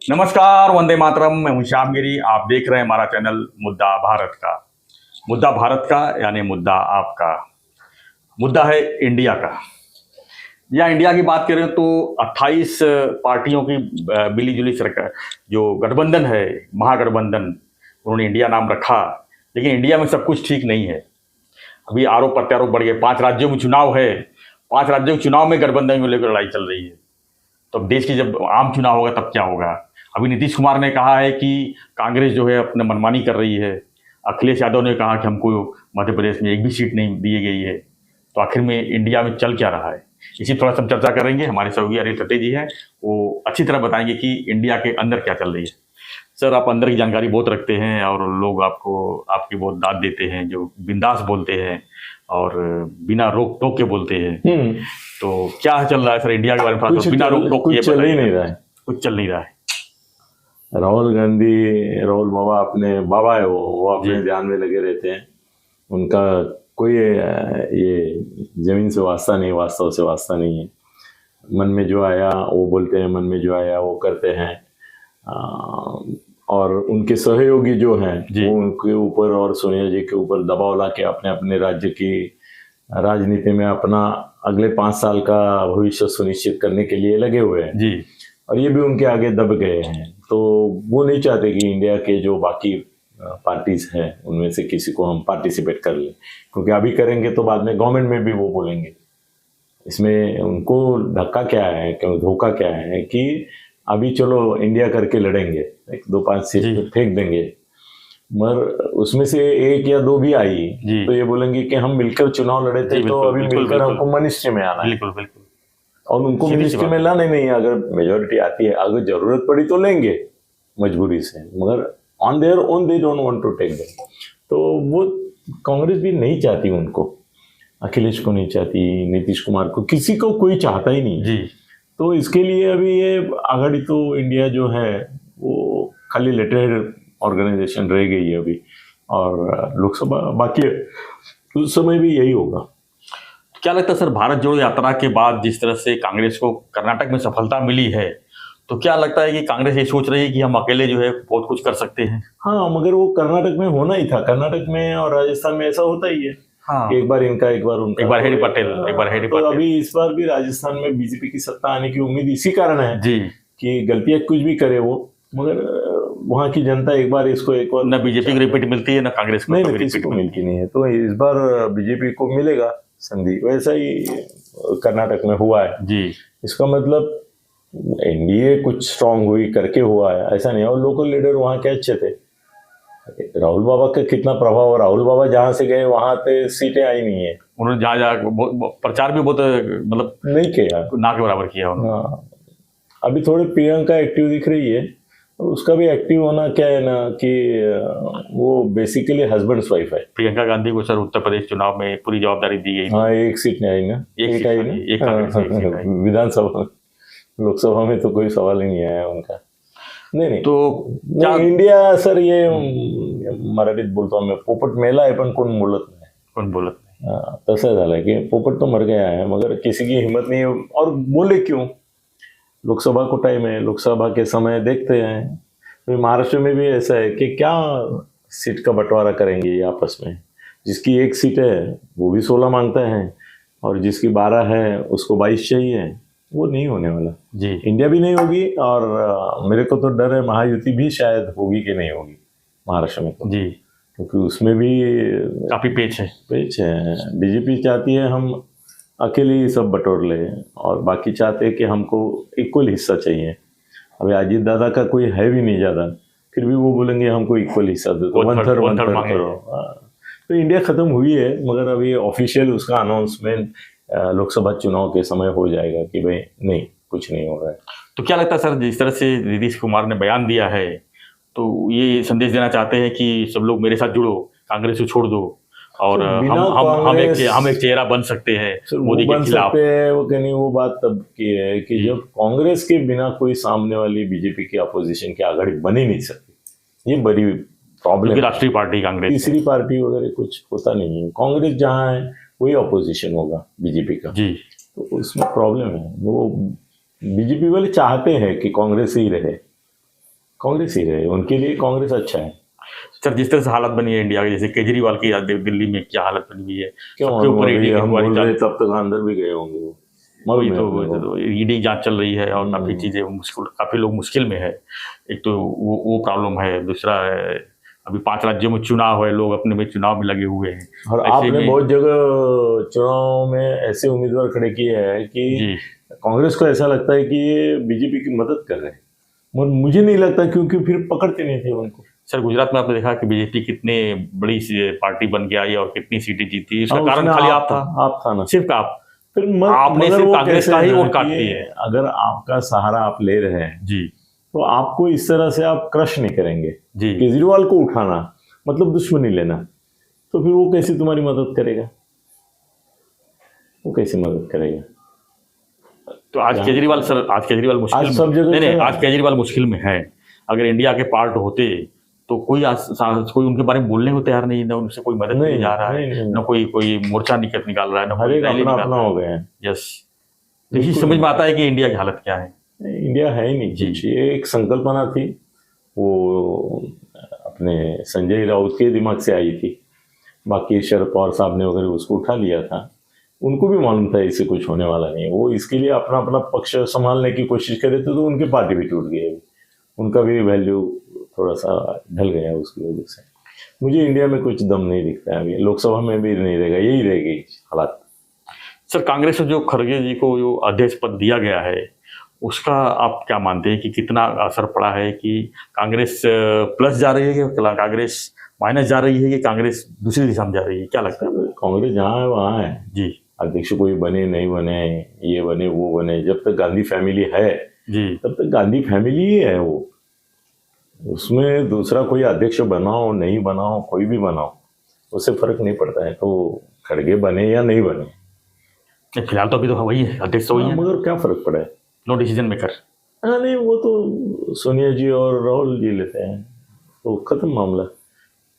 नमस्कार, वंदे मातरम। मैं हूं श्याम गिरी। आप देख रहे हैं हमारा चैनल मुद्दा भारत का। मुद्दा भारत का यानी मुद्दा आपका। मुद्दा है इंडिया का। या इंडिया की बात करें तो 28 पार्टियों की मिली जुली सरकार, जो गठबंधन है, महागठबंधन, उन्होंने इंडिया नाम रखा। लेकिन इंडिया में सब कुछ ठीक नहीं है। अभी आरोप प्रत्यारोप बढ़ गए। 5 राज्यों में चुनाव है। 5 राज्यों के चुनाव में गठबंधन को लेकर लड़ाई चल रही है। तो अब देश की जब आम चुनाव होगा तब क्या होगा। अभी नीतीश कुमार ने कहा है कि कांग्रेस जो है अपने मनमानी कर रही है। अखिलेश यादव ने कहा कि हमको मध्य प्रदेश में एक भी सीट नहीं दी गई है। तो आखिर में इंडिया में चल क्या रहा है, इसी थोड़ा सा हम चर्चा करेंगे। हमारे सहयोगी अनिल टटे जी हैं, वो अच्छी तरह बताएंगे कि इंडिया के अंदर क्या चल रही है। सर, आप अंदर की जानकारी बहुत रखते हैं और लोग आपको आपकी बहुत दाद देते हैं, जो बिंदास बोलते हैं और बिना रोक टोक के बोलते हैं। तो क्या चल रहा है सर इंडिया के बारे में? थोड़ा बिना रोक टोक के चल ही नहीं रहा है। कुछ चल नहीं रहा है। राहुल गांधी, राहुल बाबा अपने बाबा है, वो अपने ध्यान में लगे रहते हैं। उनका कोई ये जमीन से वास्ता नहीं, वास्तव से वास्ता नहीं है। मन में जो आया वो बोलते हैं, मन में जो आया वो करते हैं। और उनके सहयोगी जो हैं वो उनके ऊपर और सोनिया जी के ऊपर दबाव ला के अपने अपने राज्य की राजनीति में अपना अगले 5 साल का भविष्य सुनिश्चित करने के लिए लगे हुए हैं जी। और ये भी उनके आगे दब गए हैं। तो वो नहीं चाहते कि इंडिया के जो बाकी पार्टीज हैं उनमें से किसी को हम पार्टिसिपेट कर लें, क्योंकि अभी करेंगे तो बाद में गवर्नमेंट में भी वो बोलेंगे। इसमें उनको धक्का क्या है, धोखा क्या है कि अभी चलो इंडिया करके लड़ेंगे, 1-2-5 सीट फेंक देंगे, मगर उसमें से 1 या 2 भी आई तो ये बोलेंगे कि हम मिलकर चुनाव लड़े थे, तो अभी मिलकर हमको मिनिस्ट्री में आना है। बिल्कुल बिल्कुल। और उनको मिनिस्ट्री में लाना ही नहीं है। अगर मेजोरिटी आती है, अगर जरूरत पड़ी तो लेंगे मजबूरी से, मगर on their own they don't want to take them. तो वो कांग्रेस भी नहीं चाहती उनको, अखिलेश को नहीं चाहती, नीतीश कुमार को, किसी को कोई चाहता ही नहीं जी। तो इसके लिए अभी ये आघाड़ी तो इंडिया जो है वो खाली लेटेड ऑर्गेनाइजेशन रह गई है अभी, और लोकसभा बाकी उस समय भी यही होगा। क्या लगता है सर, भारत जोड़ो यात्रा के बाद जिस तरह से कांग्रेस को कर्नाटक में सफलता मिली है, तो क्या लगता है कि कांग्रेस ये सोच रही है कि हम अकेले जो है बहुत कुछ कर सकते हैं? हाँ, मगर वो कर्नाटक में होना ही था। कर्नाटक में और राजस्थान में ऐसा होता ही है। हाँ। एक बार इनका, एक बार उनका, एक बार हेडी पटेल, एक बार हेडी पटेल। तो अभी इस बार भी राजस्थान में बीजेपी की सत्ता आने की उम्मीद इसी कारण है जी कि गलतियां कुछ भी करे वो, मगर वहाँ की जनता एक बार इसको, एक बार न बीजेपी को रिपीट मिलती है, न कांग्रेस को नहीं, किसी को मिलती नहीं है। तो इस बार बीजेपी को मिलेगा संधि। वैसा ही कर्नाटक में हुआ है जी। इसका मतलब एनडीए कुछ स्ट्रांग हुई करके हुआ है, ऐसा नहीं है। और लोकल लीडर वहाँ के अच्छे थे। राहुल बाबा का कितना प्रभाव, राहुल बाबा जहाँ से गए वहां पे सीटें आई नहीं है। उन्होंने जहाँ जहाँ प्रचार भी बहुत मतलब नहीं किया, ना के बराबर किया उन्होंने। हाँ, अभी थोड़ी प्रियंका एक्टिव दिख रही है। उसका भी एक्टिव होना क्या है ना कि वो बेसिकली हस्बैंड्स वाइफ है। प्रियंका गांधी को सर उत्तर प्रदेश चुनाव में पूरी जवाबदारी दी गई। हाँ, 1 सीट नहीं आई ना, एक आई ना विधानसभा। लोकसभा में तो कोई सवाल ही नहीं आया उनका। नाही तो इंडिया सर ये मराठीत बोलतो आम्ही, पोपट मेला है पण कोण बोलत नाही। तसं झालं की पोपट तो मर गया है मगर किसी की हिम्मत नहीं है। और बोले क्यों? लोकसभा को टाइम है, लोकसभा के समय देखते हैं। तो महाराष्ट्र में भी ऐसा है कि क्या सीट का बंटवारा करेंगे ये आपस में। जिसकी 1 सीट है वो भी 16 मांगता है और जिसकी 12 है उसको 22 चाहिए। वो नहीं होने वाला जी। इंडिया भी नहीं होगी और मेरे को तो डर है महायुति भी शायद होगी कि नहीं होगी महाराष्ट्र में तो। जी, क्योंकि उसमें भी काफी पेच है। बीजेपी चाहती है हम अकेले ही सब बटोर ले और बाकी चाहते हैं कि हमको इक्वल हिस्सा चाहिए। अभी अजीत दादा का कोई है भी नहीं ज़्यादा, फिर भी वो बोलेंगे हमको इक्वल हिस्सा दे दो, 1/3 करो। तो इंडिया खत्म हुई है, मगर अभी ऑफिशियल उसका अनाउंसमेंट लोकसभा चुनाव के समय हो जाएगा कि भाई नहीं, कुछ नहीं हो रहा है। तो क्या लगता है सर, जिस तरह से नीतीश कुमार ने बयान दिया है, तो ये संदेश देना चाहते हैं कि सब लोग मेरे साथ जुड़ो, कांग्रेस को छोड़ दो और हम एक चेहरा बन सकते हैं मोदी के खिलाफ। वो कहनी वो बात तब की है कि जब कांग्रेस के बिना कोई सामने वाली बीजेपी की अपोजिशन की आघाड़ी बन ही नहीं सकती। ये बड़ी प्रॉब्लम। राष्ट्रीय पार्टी कांग्रेस, तीसरी पार्टी वगैरह कुछ होता नहीं है। कांग्रेस जहाँ है वही अपोजिशन होगा बीजेपी का जी। तो उसमें प्रॉब्लम है। वो बीजेपी वाले चाहते हैं कि कांग्रेस ही रहे, कांग्रेस ही रहे, उनके लिए कांग्रेस अच्छा है। सर जिस तरह से हालत बनी है इंडिया की, जैसे केजरीवाल की आज दिल्ली में क्या हालत बनी हुई है, क्यों सबके ऊपर ईडी हम बोल रहे तब तक अंदर भी गए होंगे वो। तो ईडी जांच चल रही है और काफी चीजें मुश्किल, काफी लोग मुश्किल में है। एक तो वो प्रॉब्लम है, दूसरा है अभी 5 राज्यों में चुनाव है, लोग अपने में चुनाव में लगे हुए हैं। और आपने बहुत जगह चुनाव में ऐसे उम्मीदवार खड़े किए हैं कि कांग्रेस को ऐसा लगता है कि ये बीजेपी की मदद कर रहे हैं, मगर मुझे नहीं लगता, क्योंकि फिर पकड़ते नहीं थे उनको। सर गुजरात में आपने देखा कि बीजेपी कितने बड़ी पार्टी बन के आई और कितनी सीटें जीती, इसका कारण खाली आप था ना, सिर्फ आप। फिर आपने सिर्फ कांग्रेस का ही वोट काटती है। अगर आपका सहारा आप ले रहे हैं जी, तो आपको इस तरह से आप क्रश नहीं करेंगे जी। केजरीवाल को उठाना मतलब दुश्मनी लेना, तो फिर वो कैसे तुम्हारी मदद करेगा, वो कैसे मदद करेगा? तो आज केजरीवाल सर, आज केजरीवाल मुश्किल में, सब जगह नहीं, आज केजरीवाल मुश्किल में है। अगर इंडिया के पार्ट होते तो कोई उनके बारे में बोलने को तैयार नहीं, ना उनसे कोई मदद नहीं जा रहा है, ना कोई मोर्चा निकाल रहा है, ना कोई रैली निकाल रहा है। हो गए हैं। यस, देखिए समझ में आता है कि इंडिया की हालत क्या है। इंडिया है ही नहीं कुछ। ये एक संकल्पना थी, वो अपने संजय राउत के दिमाग से आई थी, बाकी शरद पवार साहब ने वगैरह उसको उठा लिया था। उनको भी मालूम था इससे कुछ होने वाला नहीं, वो इसके लिए अपना अपना पक्ष संभालने की कोशिश करे थे, तो उनकी पार्टी भी टूट गई, उनका भी वैल्यू थोड़ा सा ढल गया उसकी वजह से। मुझे इंडिया में कुछ दम नहीं दिखता है अभी, लोकसभा में भी नहीं रहेगा, यही रहेगी हालात। सर कांग्रेस से जो खड़गे जी को जो अध्यक्ष पद दिया गया है, उसका आप क्या मानते हैं कि कितना असर पड़ा है? कि कांग्रेस प्लस जा रही है कि कांग्रेस माइनस जा रही है, कि कांग्रेस दूसरी दिशा में जा रही है, क्या लगता है? कांग्रेस जहाँ है वहाँ है जी। अध्यक्ष कोई बने नहीं बने, ये बने वो बने, जब तक गांधी फैमिली है जी, तब तक गांधी फैमिली ही है वो। उसमें दूसरा कोई अध्यक्ष बनाओ नहीं बनाओ, कोई भी बनाओ, उससे फर्क नहीं पड़ता है। तो खड़गे बने या नहीं बने, फिलहाल तो अभी तो वही है, अध्यक्ष तो वही है, मगर क्या फर्क पड़ा है? No decision maker. हाँ नहीं, वो तो सोनिया जी और राहुल जी लेते हैं, तो खत्म मामला।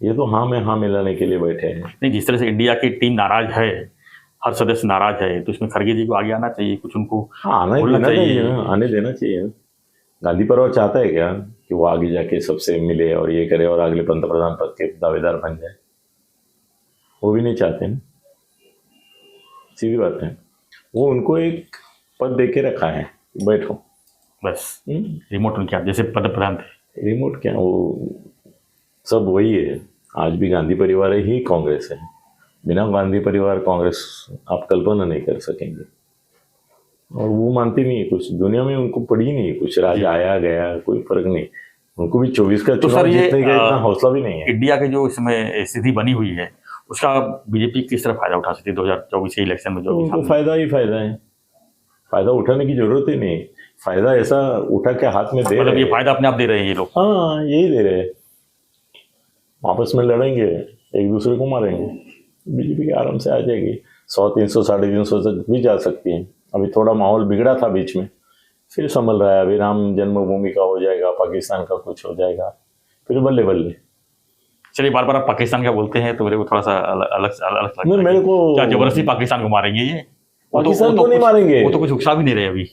ये तो हाँ में हाँ मिलाने के लिए बैठे हैं। नहीं, जिस तरह से इंडिया की टीम नाराज है, हर सदस्य नाराज है, तो इसमें खड़गे जी को आगे आना चाहिए, कुछ उनको आने देना चाहिए। गांधी परिवार चाहता है क्या कि वो आगे जाके सबसे मिले और ये करे और अगले पंतप्रधान पद के दावेदार बन जाए? वो भी नहीं चाहते ना, सीधी बात है। वो उनको एक पद देके रखा है, बैठो बस। रिमोट क्या, जैसे पंतप्रधान थे, रिमोट क्या, वो सब वही है। आज भी गांधी परिवार ही कांग्रेस है, बिना गांधी परिवार कांग्रेस आप कल्पना नहीं कर सकेंगे। और वो मानती नहीं है कुछ, दुनिया में उनको पड़ी नहीं है कुछ, राजा आया गया कोई फर्क नहीं, उनको भी 24 का चुनाव जीतने का इतना हौसला भी नहीं है। इंडिया के जो इसमें स्थिति बनी हुई है, उसका बीजेपी किस तरह फायदा उठा सकती है 2024 के इलेक्शन में? जो उनको फायदा ही फायदा है, फायदा उठाने की जरूरत ही नहीं। फायदा ऐसा उठा के हाथ में दे, मतलब ये फायदा अपने आप दे रहे हैं ये लोग? हाँ यही दे रहे हैं, आपस में लड़ेंगे, एक दूसरे को मारेंगे, बीजेपी के आराम से आ जाएगी, 100, 300, 350 तक भी जा सकती है। अभी थोड़ा माहौल बिगड़ा था बीच में, फिर संभल रहा है। अभी राम जन्मभूमि का हो जाएगा, पाकिस्तान का कुछ हो जाएगा, फिर बल्ले बल्ले। चलिए, बार बार आप पाकिस्तान का बोलते हैं तो मेरे को थोड़ा सा अलग लगता है। मेरे को क्या जबरदस्ती पाकिस्तान को मारेंगे ये? पाकिस्तान को नहीं मारेंगे, वो तो कुछ उकसा भी नहीं रहे अभी।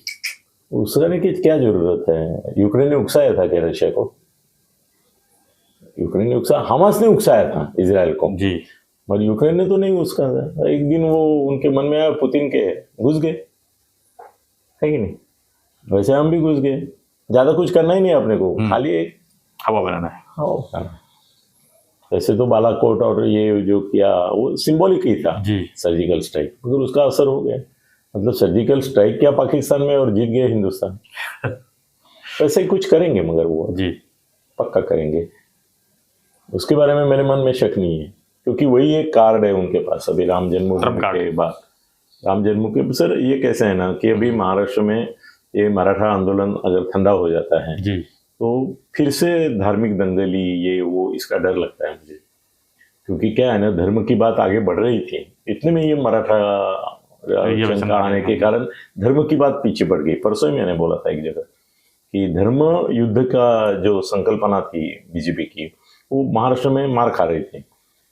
उकसाने की क्या जरूरत है? यूक्रेन ने उकसाया था क्या रशिया को? यूक्रेन ने उकसा, हमास ने उकसाया था इजराइल को जी, मगर यूक्रेन ने तो नहीं उसका। एक दिन वो उनके मन में आया, पुतिन के घुस गए, है कि नहीं? वैसे हम भी घुस गए, ज्यादा कुछ करना ही नहीं अपने को, खाली एक हवा बनाना है, हवा बनाना। वैसे तो बालाकोट और ये जो किया वो सिंबॉलिक ही था जी, सर्जिकल स्ट्राइक, मगर उसका असर हो गया। मतलब सर्जिकल स्ट्राइक किया पाकिस्तान में और जीत गए हिंदुस्तान। वैसे कुछ करेंगे, मगर वो जी पक्का करेंगे, उसके बारे में मेरे मन में शक नहीं है, क्योंकि वही एक कार्ड है उनके पास अभी राम जन्मभूमि के बाद। राम जन्मभूमि सर ये कैसे है ना कि अभी महाराष्ट्र में ये मराठा आंदोलन अगर ठंडा हो जाता है जी, तो फिर से धार्मिक दंगली ये वो, इसका डर लगता है मुझे। क्योंकि क्या है ना, धर्म की बात आगे बढ़ रही थी, इतने में ये मराठा शंका आने के कारण धर्म की बात पीछे बढ़ गई। परसों ही मैंने बोला था एक जगह कि धर्म युद्ध का जो संकल्पना थी बीजेपी की, वो महाराष्ट्र में मार खा रही थी।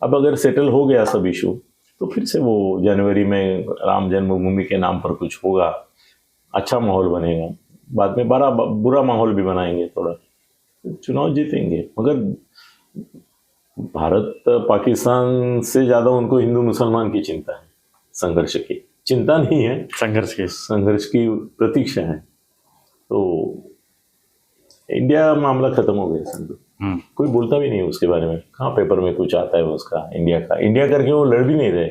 अब अगर सेटल हो गया सब इशू, तो फिर से वो जनवरी में राम जन्मभूमि के नाम पर कुछ होगा, अच्छा माहौल बनेगा। बाद में बड़ा बुरा माहौल भी बनाएंगे थोड़ा, चुनाव जीतेंगे, मगर भारत पाकिस्तान से ज्यादा उनको हिंदू मुसलमान की चिंता है, संघर्ष की चिंता नहीं है, संघर्ष की प्रतीक्षा है। तो इंडिया मामला खत्म हो गया समझो, कोई बोलता भी नहीं उसके बारे में, कहाँ पेपर में कुछ आता है उसका इंडिया का। इंडिया करके वो लड़ भी नहीं रहे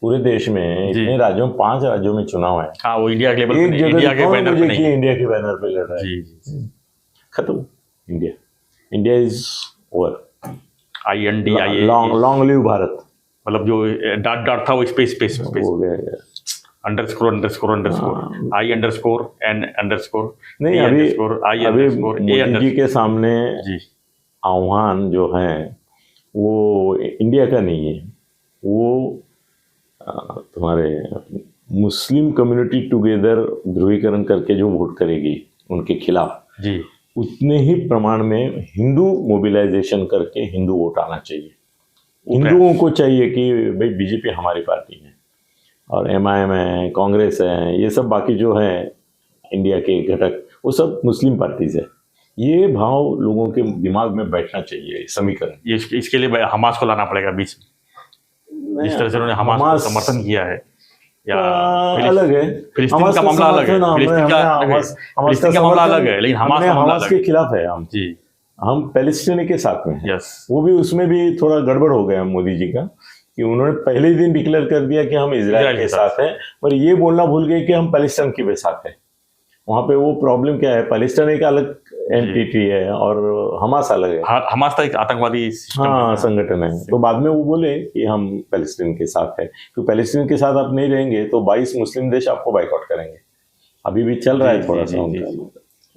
पूरे देश में, इतने राज्यों 5 राज्यों में चुनाव है। हाँ, वो इंडिया के लेवल एक पे जगह इंडिया के बैनर पे नहीं, इंडिया के बैनर पे लड़ रहा है। जी। खत्म, India is over. INDIA, long live Bharat, मतलब जो डॉट था वो स्पेस हो गया। अंडरस्कोर _N_ नहीं, अभी मोदी जी के सामने आह्वान जो है वो इंडिया का नहीं है, वो तुम्हारे मुस्लिम कम्युनिटी टुगेदर ध्रुवीकरण करके जो वोट करेगी उनके खिलाफ जी, उतने ही प्रमाण में हिंदू मोबिलाइजेशन करके हिंदू वोट आना चाहिए। हिंदुओं को चाहिए कि भाई बीजेपी हमारी पार्टी है और MIM है, कांग्रेस है, ये सब बाकी जो है इंडिया के घटक वो सब मुस्लिम पार्टीज है। ये भाव लोगों के दिमाग में बैठना चाहिए, समीकरण। ये इसके लिए हमास को लाना पड़ेगा बीच में, जिस तरह से उन्होंने हमास को समर्थन किया है, या अलग है, फिलिस्तीन का मामला अलग है, फिलिस्तीन का मामला अलग है, लेकिन हमास के खिलाफ है हम जी, हम पैलेस्टीन के साथ में हैं। यस, वो भी उसमें भी थोड़ा गड़बड़ हो गया मोदी जी का कि उन्होंने पहले ही दिन डिक्लेयर कर दिया कि हम इजराइल के साथ हैं, पर ये बोलना भूल गए कि हम पैलेस्टाइन के साथ हैं। वहाँ पे वो प्रॉब्लम क्या है, पैलेस्टाइन एक अलग एंटिटी है और हमास अलग है। हमास तो एक आतंकवादी संगठन है। तो बाद में वो बोले कि हम पैलेस्टीन के साथ है, क्योंकि पैलेस्टीन के साथ आप नहीं रहेंगे तो 22 मुस्लिम देश आपको बाइकआउट करेंगे। अभी भी चल रहा है थोड़ा सा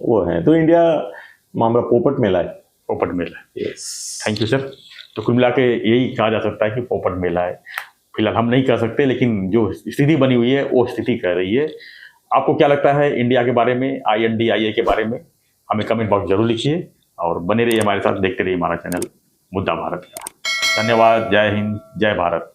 वो है। तो इंडिया मामला पोपट मेला है, पोपट मेला है। Thank you sir. तो कुल मिला के यही कहा जा सकता है कि पोपट मेला है। फिलहाल हम नहीं कह सकते, लेकिन जो स्थिति बनी हुई है वो स्थिति कह रही है। आपको क्या लगता है इंडिया के बारे में, INDIA के बारे में, हमें कमेंट बॉक्स जरूर लिखिए और बने रहिए हमारे साथ, देखते रहिए हमारा चैनल मुद्दा भारत का। धन्यवाद। जय हिंद, जय भारत।